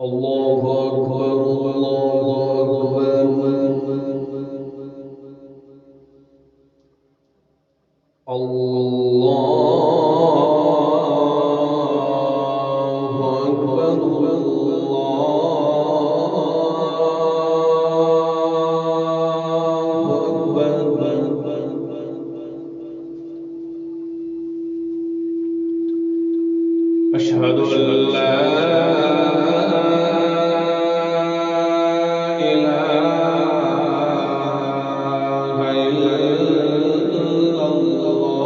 الله أكبر الله أكبر الله أكبر الله أكبر أشهد أن لا إله إلا الله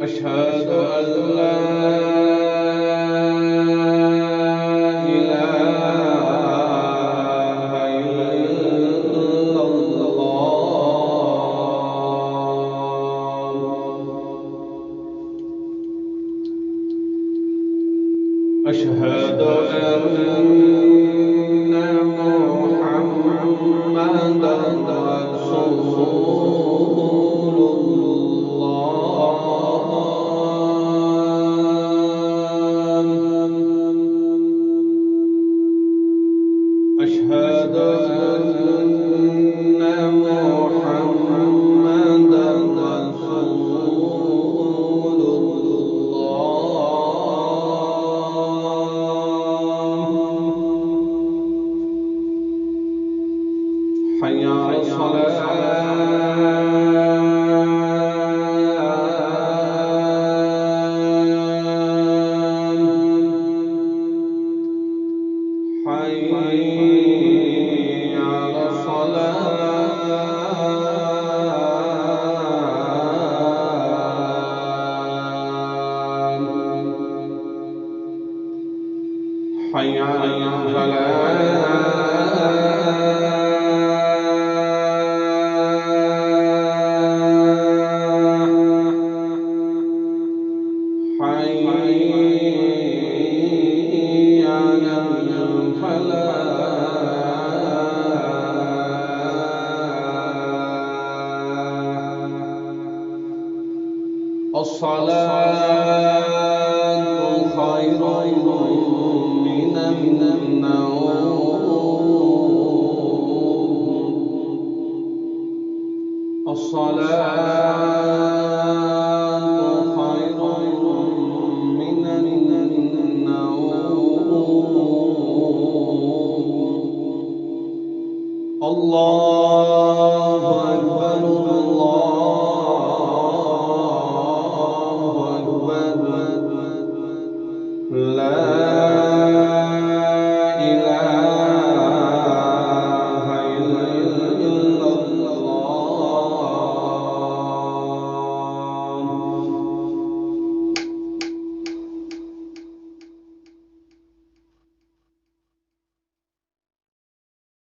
أشهد أن لا إله إلا الله أشهد أن محمدًا رسول الله أشهد أن محمدًا رسول الله حي على الصلاة حي على الصلاة حي على الفلاح حي على الفلاح الصلاة خير من النوم الصلاة خير من النوم الله